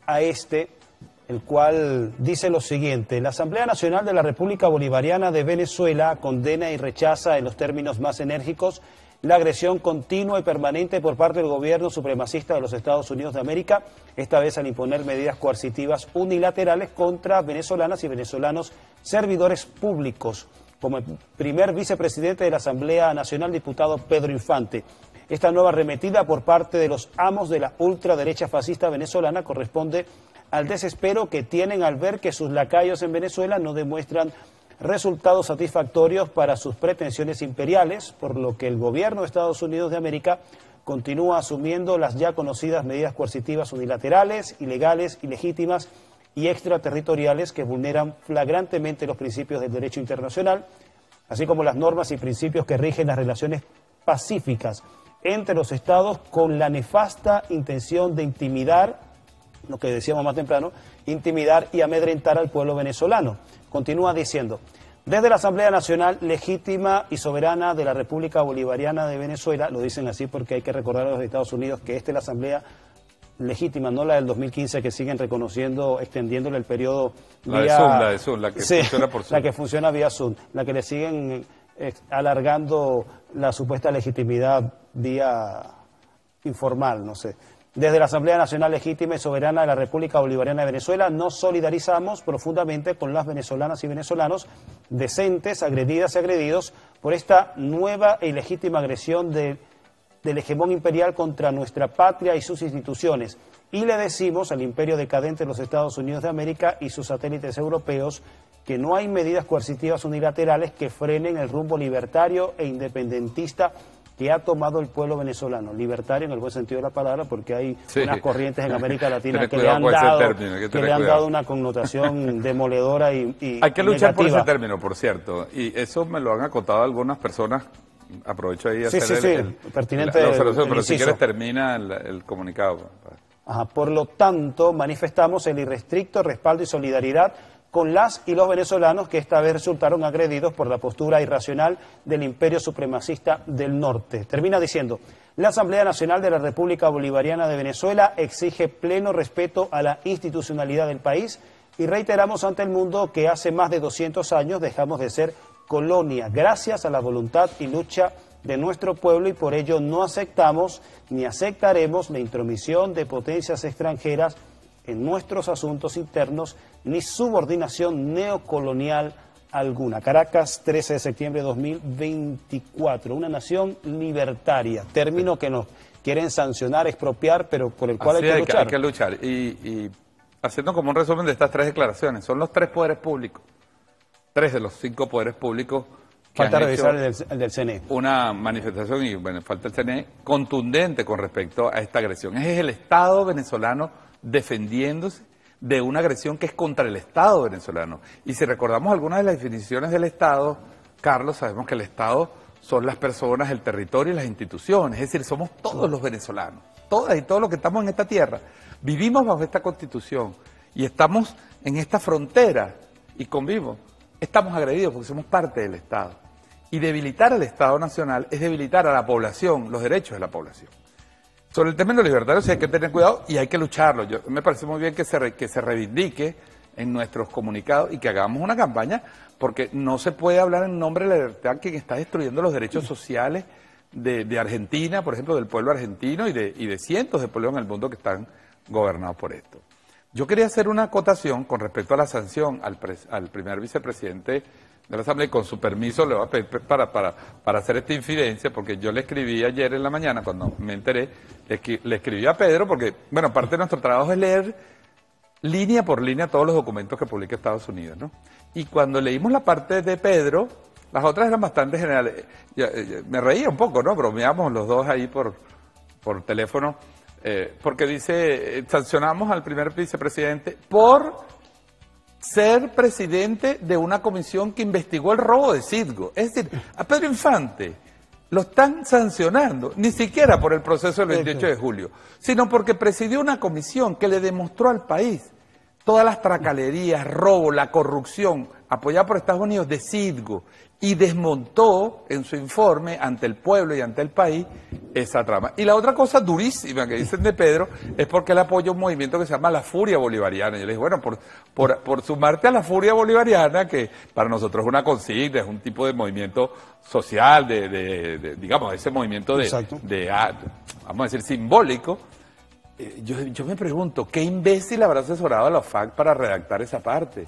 S2: a el cual dice lo siguiente: la Asamblea Nacional de la República Bolivariana de Venezuela condena y rechaza en los términos más enérgicos la agresión continua y permanente por parte del gobierno supremacista de los Estados Unidos de América, esta vez al imponer medidas coercitivas unilaterales contra venezolanas y venezolanos servidores públicos, como el primer vicepresidente de la Asamblea Nacional, diputado Pedro Infante. Esta nueva arremetida por parte de los amos de la ultraderecha fascista venezolana corresponde al desespero que tienen al ver que sus lacayos en Venezuela no demuestran resultados satisfactorios para sus pretensiones imperiales, por lo que el gobierno de Estados Unidos de América continúa asumiendo las ya conocidas medidas coercitivas unilaterales, ilegales, ilegítimas y extraterritoriales que vulneran flagrantemente los principios del derecho internacional, así como las normas y principios que rigen las relaciones pacíficas entre los estados, con la nefasta intención de intimidar, lo que decíamos más temprano, intimidar y amedrentar al pueblo venezolano. Continúa diciendo: desde la Asamblea Nacional Legítima y Soberana de la República Bolivariana de Venezuela, lo dicen así porque hay que recordar a los Estados Unidos que esta es la Asamblea legítima, no la del 2015 que siguen reconociendo, extendiéndole el periodo
S4: la de Zoom, la que funciona por Zoom.
S2: La que funciona vía Zoom, la que le siguen alargando la supuesta legitimidad vía informal, no sé. Desde la Asamblea Nacional Legítima y Soberana de la República Bolivariana de Venezuela nos solidarizamos profundamente con las venezolanas y venezolanos decentes, agredidas y agredidos por esta nueva e ilegítima agresión del hegemón imperial contra nuestra patria y sus instituciones. Y le decimos al imperio decadente de los Estados Unidos de América y sus satélites europeos que no hay medidas coercitivas unilaterales que frenen el rumbo libertario e independentista que ha tomado el pueblo venezolano, libertario en el buen sentido de la palabra, porque hay unas corrientes en América Latina que le han dado una connotación demoledora y
S4: hay que luchar
S2: negativa
S4: por ese término, por cierto, y eso me lo han acotado algunas personas. Aprovecho ahí a hacer
S2: pertinente
S4: pero si quieres termina el comunicado.
S2: Ajá, por lo tanto, manifestamos el irrestricto respaldo y solidaridad con las y los venezolanos que esta vez resultaron agredidos por la postura irracional del imperio supremacista del norte. Termina diciendo, la Asamblea Nacional de la República Bolivariana de Venezuela exige pleno respeto a la institucionalidad del país y reiteramos ante el mundo que hace más de 200 años dejamos de ser colonia, gracias a la voluntad y lucha de nuestro pueblo, y por ello no aceptamos ni aceptaremos la intromisión de potencias extranjeras en nuestros asuntos internos ni subordinación neocolonial alguna. Caracas, 13 de septiembre de 2024, una nación libertaria, término que nos quieren sancionar, expropiar, pero por el cual hay que luchar.
S4: Hay que luchar. Y haciendo como un resumen de estas tres declaraciones, son los tres poderes públicos. 3 de los 5 poderes públicos que
S2: falta
S4: han
S2: revisar
S4: hecho
S2: el del CNE.
S4: Una manifestación, y bueno, falta el CNE, contundente con respecto a esta agresión. Ese es el Estado venezolano defendiéndose de una agresión que es contra el Estado venezolano. Y si recordamos algunas de las definiciones del Estado, Carlos, sabemos que el Estado son las personas, el territorio y las instituciones. Es decir, somos todos los venezolanos, todas y todos los que estamos en esta tierra. Vivimos bajo esta Constitución y estamos en esta frontera y convivimos. Estamos agredidos porque somos parte del Estado. Y debilitar al Estado Nacional es debilitar a la población, los derechos de la población. Sobre el término libertario sí hay que tener cuidado y hay que lucharlo. Me parece muy bien que se reivindique en nuestros comunicados y que hagamos una campaña, porque no se puede hablar en nombre de la libertad quien está destruyendo los derechos sociales de Argentina, por ejemplo, del pueblo argentino y de cientos de pueblos en el mundo que están gobernados por esto. Yo quería hacer una acotación con respecto a la sanción al primer vicepresidente de la Asamblea, y con su permiso le voy a pedir para hacer esta infidencia, porque yo le escribí ayer en la mañana, cuando me enteré, le escribí a Pedro, porque, bueno, parte de nuestro trabajo es leer línea por línea todos los documentos que publica Estados Unidos, ¿no? Y cuando leímos la parte de Pedro, las otras eran bastante generales. Me reía un poco, ¿no? Bromeamos los dos ahí por teléfono. Porque dice, sancionamos al primer vicepresidente por ser presidente de una comisión que investigó el robo de Citgo. Es decir, a Pedro Infante lo están sancionando, ni siquiera por el proceso del 28 de julio, sino porque presidió una comisión que le demostró al país todas las tracalerías, robo, la corrupción, apoyada por Estados Unidos de Citgo, y desmontó en su informe ante el pueblo y ante el país esa trama. Y la otra cosa durísima que dicen de Pedro es porque él apoya un movimiento que se llama la Furia Bolivariana. Y yo le dije, bueno, por sumarte a la Furia Bolivariana, que para nosotros es una consigna, es un tipo de movimiento social, digamos, ese movimiento vamos a decir, simbólico. Yo me pregunto, ¿qué imbécil habrá asesorado a la FARC para redactar esa parte?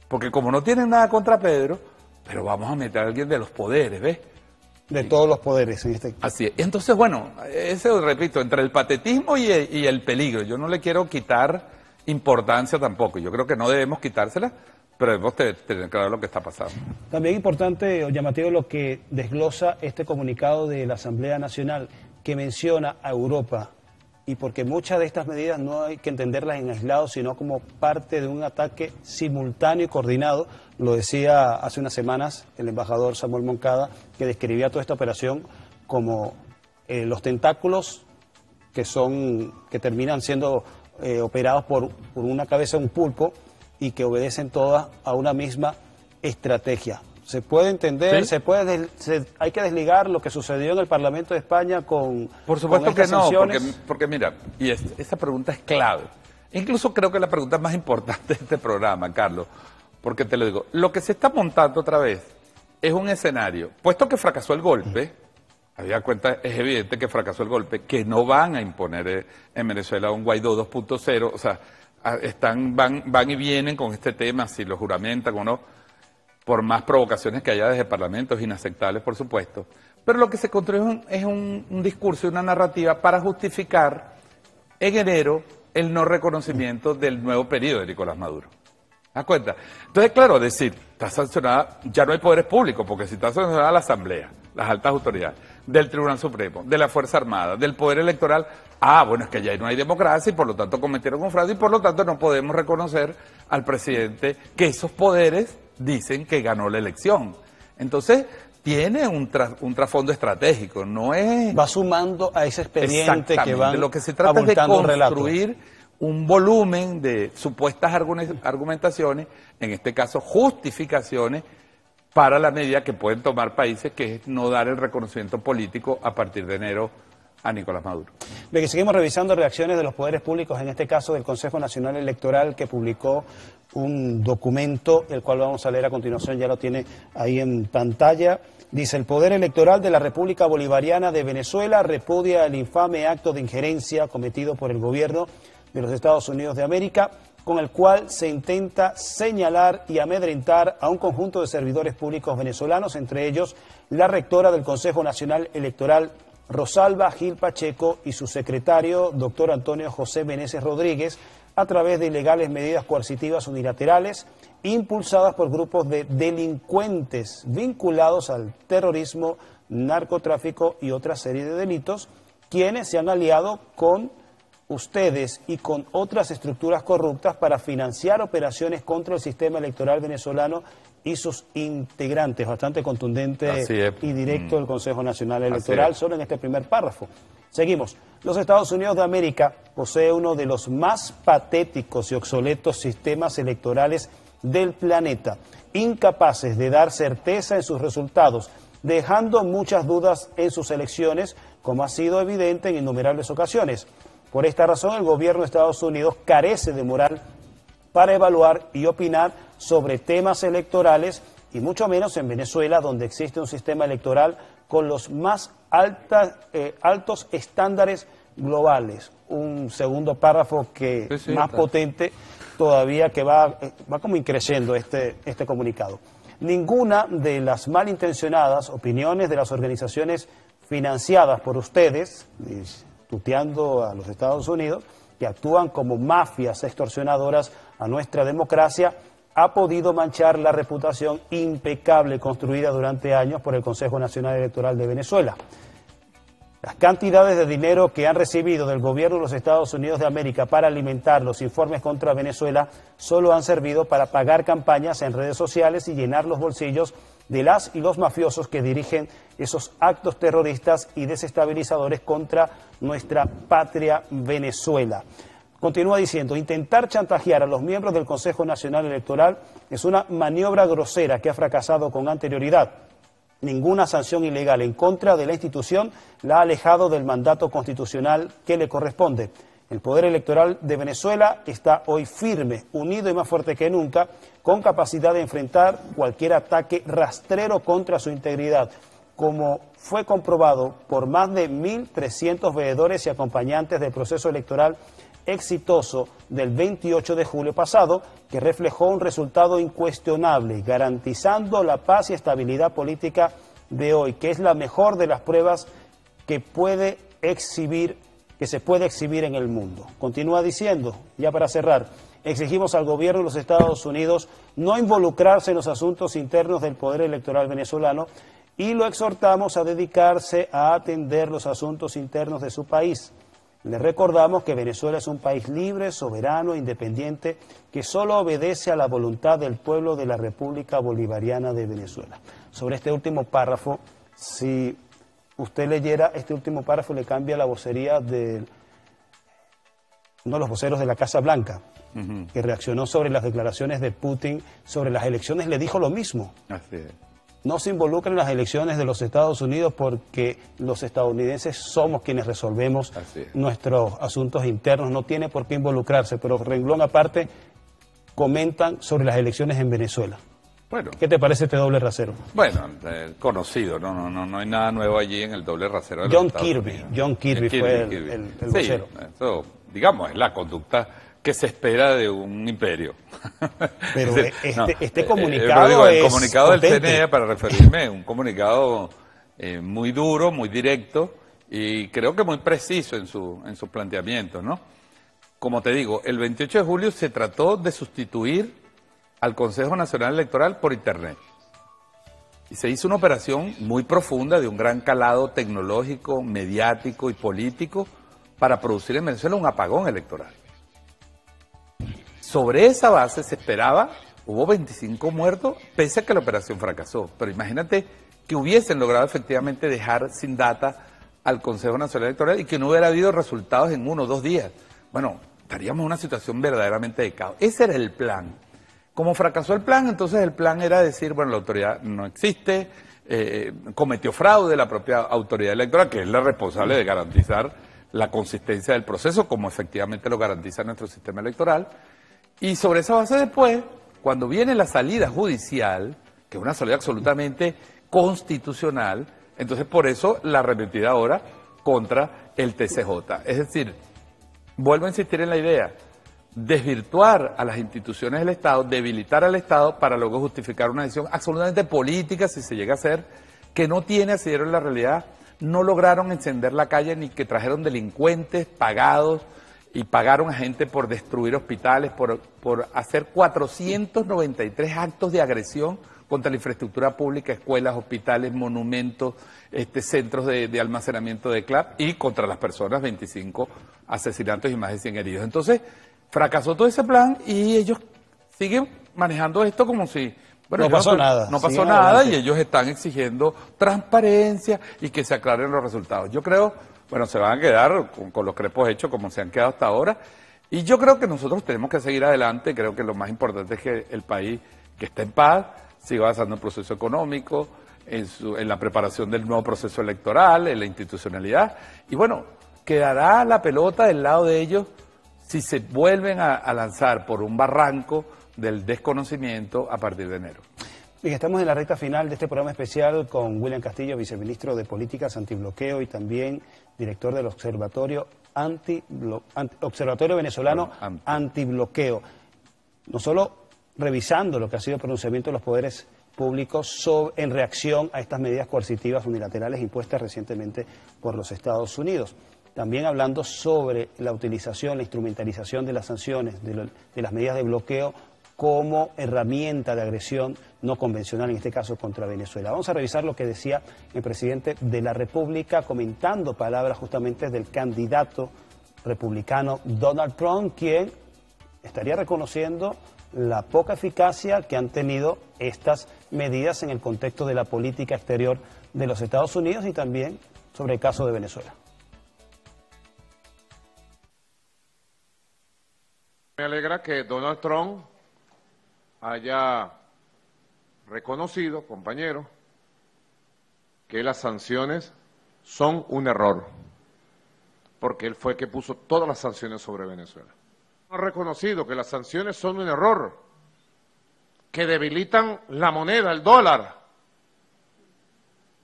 S4: Porque como no tienen nada contra Pedro, pero vamos a meter a alguien de los poderes, ¿ves?
S2: De todos los poderes en este caso.
S4: Así es. Entonces, bueno, eso repito, entre el patetismo y el peligro, yo no le quiero quitar importancia tampoco, yo creo que no debemos quitársela, pero debemos tener claro lo que está pasando.
S2: También importante o llamativo lo que desglosa este comunicado de la Asamblea Nacional, que menciona a Europa, y porque muchas de estas medidas no hay que entenderlas en aislado, sino como parte de un ataque simultáneo y coordinado. Lo decía hace unas semanas el embajador Samuel Moncada, que describía toda esta operación como los tentáculos que terminan siendo operados por una cabeza de un pulpo y que obedecen todas a una misma estrategia. Se puede entender, ¿sí? Hay que desligar lo que sucedió en el Parlamento de España con
S4: Por supuesto que no,
S2: sanciones.
S4: porque mira, y esta pregunta es clave. Incluso creo que la pregunta más importante de este programa, Carlos, porque te lo digo, lo que se está montando otra vez es un escenario, puesto que fracasó el golpe, había cuenta, es evidente que fracasó el golpe, que no van a imponer en Venezuela un Guaidó 2.0, o sea, van y vienen con este tema, si lo juramentan o no, por más provocaciones que haya desde el Parlamento, es inaceptable, por supuesto. Pero lo que se construye es un discurso y una narrativa para justificar en enero el no reconocimiento del nuevo periodo de Nicolás Maduro. ¿Te das cuenta? Entonces, claro, decir, está sancionada, ya no hay poderes públicos, porque si está sancionada la Asamblea, las altas autoridades, del Tribunal Supremo, de la Fuerza Armada, del Poder Electoral. Ah, bueno, es que allá no hay democracia y por lo tanto cometieron un fraude y por lo tanto no podemos reconocer al presidente que esos poderes dicen que ganó la elección. Entonces, tiene un trasfondo estratégico, no es...
S2: Va sumando a ese expediente que van
S4: lo que se trata es de
S2: abultando
S4: construir un volumen de supuestas argumentaciones, en este caso justificaciones, para la medida que pueden tomar países, que es no dar el reconocimiento político a partir de enero a Nicolás Maduro.
S2: Bien, seguimos revisando reacciones de los poderes públicos, en este caso del Consejo Nacional Electoral, que publicó un documento, el cual vamos a leer a continuación, ya lo tiene ahí en pantalla. Dice: el Poder Electoral de la República Bolivariana de Venezuela repudia el infame acto de injerencia cometido por el gobierno de los Estados Unidos de América, con el cual se intenta señalar y amedrentar a un conjunto de servidores públicos venezolanos, entre ellos la rectora del Consejo Nacional Electoral, Rosalba Gil Pacheco, y su secretario, doctor Antonio José Meneses Rodríguez, a través de ilegales medidas coercitivas unilaterales impulsadas por grupos de delincuentes vinculados al terrorismo, narcotráfico y otra serie de delitos, quienes se han aliado con ustedes y con otras estructuras corruptas para financiar operaciones contra el sistema electoral venezolano y sus integrantes. Bastante contundente y directo el Consejo Nacional Electoral, solo en este primer párrafo. Seguimos. Los Estados Unidos de América posee uno de los más patéticos y obsoletos sistemas electorales del planeta, incapaces de dar certeza en sus resultados, dejando muchas dudas en sus elecciones, como ha sido evidente en innumerables ocasiones. Por esta razón, el gobierno de Estados Unidos carece de moral para evaluar y opinar sobre temas electorales, y mucho menos en Venezuela, donde existe un sistema electoral con los más altos estándares globales. Un segundo párrafo que más potente todavía, que va como increciendo este comunicado. Ninguna de las malintencionadas opiniones de las organizaciones financiadas por ustedes, tuteando a los Estados Unidos, que actúan como mafias extorsionadoras a nuestra democracia, ha podido manchar la reputación impecable construida durante años por el Consejo Nacional Electoral de Venezuela. Las cantidades de dinero que han recibido del gobierno de los Estados Unidos de América para alimentar los informes contra Venezuela solo han servido para pagar campañas en redes sociales y llenar los bolsillos de las y los mafiosos que dirigen esos actos terroristas y desestabilizadores contra nuestra patria Venezuela. Continúa diciendo: intentar chantajear a los miembros del Consejo Nacional Electoral es una maniobra grosera que ha fracasado con anterioridad. Ninguna sanción ilegal en contra de la institución la ha alejado del mandato constitucional que le corresponde. El Poder Electoral de Venezuela está hoy firme, unido y más fuerte que nunca, con capacidad de enfrentar cualquier ataque rastrero contra su integridad, como fue comprobado por más de 1.300 veedores y acompañantes del proceso electoral exitoso del 28 de julio pasado, que reflejó un resultado incuestionable, garantizando la paz y estabilidad política de hoy, que es la mejor de las pruebas que se puede exhibir en el mundo. Continúa diciendo, ya para cerrar: exigimos al gobierno de los Estados Unidos no involucrarse en los asuntos internos del Poder Electoral venezolano y lo exhortamos a dedicarse a atender los asuntos internos de su país. Les recordamos que Venezuela es un país libre, soberano, independiente, que solo obedece a la voluntad del pueblo de la República Bolivariana de Venezuela. Sobre este último párrafo, si usted leyera este último párrafo, le cambia la vocería de uno de los voceros de la Casa Blanca, que reaccionó sobre las declaraciones de Putin sobre las elecciones, le dijo lo mismo.
S4: Así es.
S2: No se involucren en las elecciones de los Estados Unidos porque los estadounidenses somos quienes resolvemos nuestros asuntos internos, no tiene por qué involucrarse, pero renglón aparte comentan sobre las elecciones en Venezuela.
S4: Bueno,
S2: ¿qué te parece este doble rasero?
S4: Bueno, conocido, no hay nada nuevo allí en el doble rasero de
S2: John Kirby fue el vocero.
S4: Eso, digamos, es la conducta que se espera de un imperio.
S2: Pero este comunicado
S4: el comunicado del CNE, para referirme, un comunicado muy duro, muy directo y creo que muy preciso en sus planteamientos, ¿no? Como te digo, el 28 de julio se trató de sustituir al Consejo Nacional Electoral por Internet. Y se hizo una operación muy profunda de un gran calado tecnológico, mediático y político para producir en Venezuela un apagón electoral. Sobre esa base se esperaba, hubo 25 muertos, pese a que la operación fracasó. Pero imagínate que hubiesen logrado efectivamente dejar sin data al Consejo Nacional Electoral y que no hubiera habido resultados en 1 o 2 días. Bueno, estaríamos en una situación verdaderamente de caos. Ese era el plan. Como fracasó el plan, entonces el plan era decir, bueno, la autoridad no existe, cometió fraude la propia autoridad electoral, que es la responsable de garantizar la consistencia del proceso, como efectivamente lo garantiza nuestro sistema electoral. Y sobre esa base después, cuando viene la salida judicial, que es una salida absolutamente constitucional, entonces por eso la arremetida ahora contra el TCJ. Es decir, vuelvo a insistir en la idea, desvirtuar a las instituciones del Estado, debilitar al Estado para luego justificar una decisión absolutamente política, si se llega a hacer, que no tiene asidero en la realidad. No lograron encender la calle ni que trajeron delincuentes pagados y pagaron a gente por destruir hospitales, por hacer 493 actos de agresión contra la infraestructura pública, escuelas, hospitales, monumentos, centros de almacenamiento de CLAP y contra las personas, 25 asesinatos y más de 100 heridos. Entonces, fracasó todo ese plan y ellos siguen manejando esto como si... Bueno,
S2: no pasó nada.
S4: No pasó nada y ellos están exigiendo transparencia y que se aclaren los resultados. Yo creo, bueno, se van a quedar con los crepos hechos como se han quedado hasta ahora. Y yo creo que nosotros tenemos que seguir adelante. Creo que lo más importante es que el país, que esté en paz, siga avanzando en el proceso económico, en la preparación del nuevo proceso electoral, en la institucionalidad. Y bueno, quedará la pelota del lado de ellos si se vuelven a lanzar por un barranco del desconocimiento a partir de enero.
S2: Bien, estamos en la recta final de este programa especial con William Castillo, viceministro de Políticas Antibloqueo y también director del Observatorio Observatorio Venezolano Antibloqueo. No solo revisando lo que ha sido el pronunciamiento de los poderes públicos en reacción a estas medidas coercitivas unilaterales impuestas recientemente por los Estados Unidos. También hablando sobre la utilización, la instrumentalización de las sanciones, de las medidas de bloqueo como herramienta de agresión no convencional, en este caso contra Venezuela. Vamos a revisar lo que decía el presidente de la República, comentando palabras justamente del candidato republicano Donald Trump, quien estaría reconociendo la poca eficacia que han tenido estas medidas en el contexto de la política exterior de los Estados Unidos y también sobre el caso de Venezuela.
S5: Me alegra que Donald Trump haya reconocido, compañero, que las sanciones son un error, porque él fue el que puso todas las sanciones sobre Venezuela. Ha reconocido que las sanciones son un error, que debilitan la moneda, el dólar,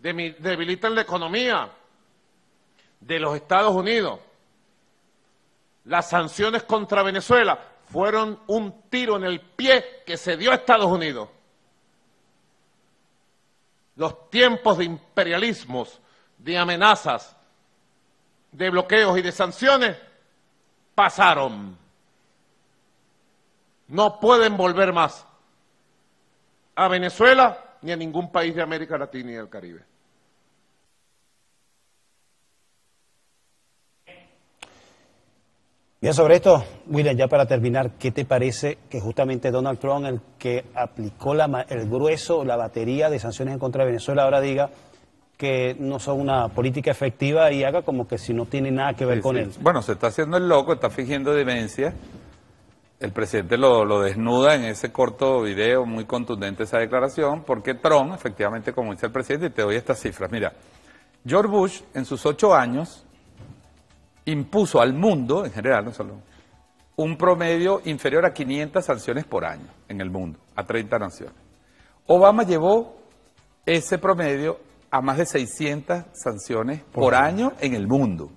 S5: debilitan la economía de los Estados Unidos. Las sanciones contra Venezuela fueron un tiro en el pie que se dio a Estados Unidos. Los tiempos de imperialismos, de amenazas, de bloqueos y de sanciones pasaron. No pueden volver más a Venezuela ni a ningún país de América Latina y del Caribe.
S2: Bien, sobre esto, William, ya para terminar, ¿qué te parece que justamente Donald Trump, el que aplicó el grueso, la batería de sanciones en contra de Venezuela, ahora diga que no son una política efectiva y haga como que si no tiene nada que ver con él?
S4: Bueno, se está haciendo el loco, está fingiendo demencia. El presidente lo desnuda en ese corto video, muy contundente esa declaración, porque Trump, efectivamente, como dice el presidente, y te doy estas cifras. Mira, George Bush, en sus 8 años, impuso al mundo, en general, no solo, un promedio inferior a 500 sanciones por año en el mundo, a 30 naciones. Obama llevó ese promedio a más de 600 sanciones por año en el mundo.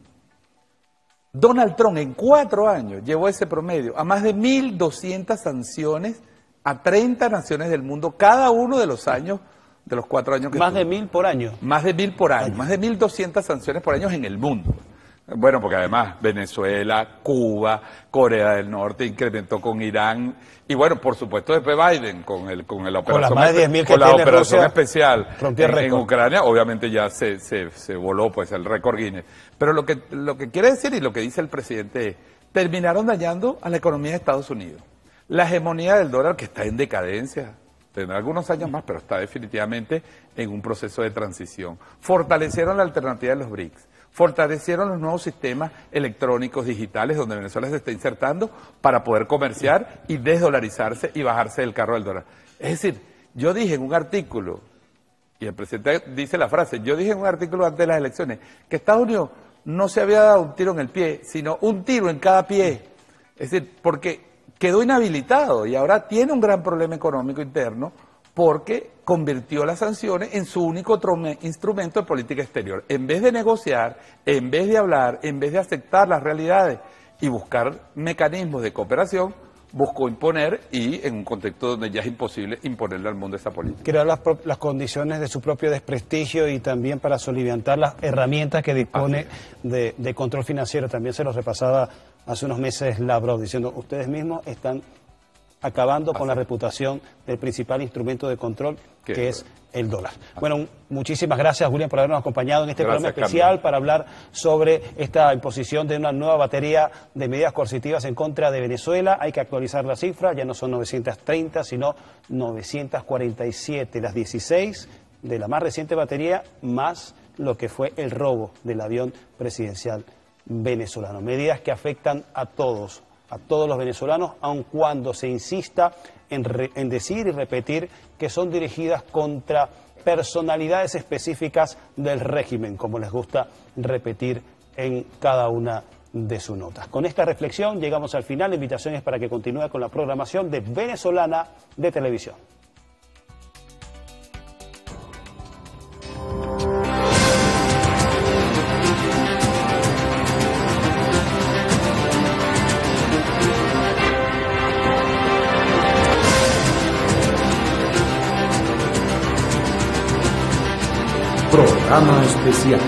S4: Donald Trump en 4 años llevó ese promedio a más de 1.200 sanciones a 30 naciones del mundo, cada uno de los años, de los 4 años que
S2: Más de 1.000 por año.
S4: Más de 1.000 por año, más de 1.200 sanciones por año en el mundo. Bueno, porque además Venezuela, Cuba, Corea del Norte incrementó con Irán y bueno, por supuesto después Biden con la operación,
S2: más de 10.000 que
S4: con la
S2: tiene
S4: operación
S2: Rusia,
S4: especial
S2: rompió el
S4: en
S2: récord.
S4: Ucrania, obviamente ya se voló pues el récord Guinness. Pero lo que quiere decir y lo que dice el presidente es, terminaron dañando a la economía de Estados Unidos. La hegemonía del dólar que está en decadencia, tendrá algunos años más, pero está definitivamente en un proceso de transición. Fortalecieron la alternativa de los BRICS. Fortalecieron los nuevos sistemas electrónicos digitales donde Venezuela se está insertando para poder comerciar y desdolarizarse y bajarse del carro del dólar. Es decir, yo dije en un artículo, y el presidente dice la frase, yo dije en un artículo antes de las elecciones, que Estados Unidos no se había dado un tiro en el pie, sino un tiro en cada pie. Es decir, porque quedó inhabilitado y ahora tiene un gran problema económico interno porque convirtió las sanciones en su único instrumento de política exterior. En vez de negociar, en vez de hablar, en vez de aceptar las realidades y buscar mecanismos de cooperación, buscó imponer y en un contexto donde ya es imposible imponerle al mundo esa política.
S2: Crear las condiciones de su propio desprestigio y también para soliviantar las herramientas que dispone de control financiero. También se los repasaba hace unos meses Lavrov diciendo, ustedes mismos están acabando con la reputación del principal instrumento de control, que es el dólar. Bueno, muchísimas gracias, William, por habernos acompañado en este programa especial para hablar sobre esta imposición de una nueva batería de medidas coercitivas en contra de Venezuela. Hay que actualizar la cifra, ya no son 930, sino 947, las 16 de la más reciente batería, más lo que fue el robo del avión presidencial venezolano. Medidas que afectan a todos los venezolanos, aun cuando se insista en decir y repetir que son dirigidas contra personalidades específicas del régimen, como les gusta repetir en cada una de sus notas. Con esta reflexión llegamos al final. La invitación es para que continúe con la programación de Venezolana de Televisión.
S1: Programa especial.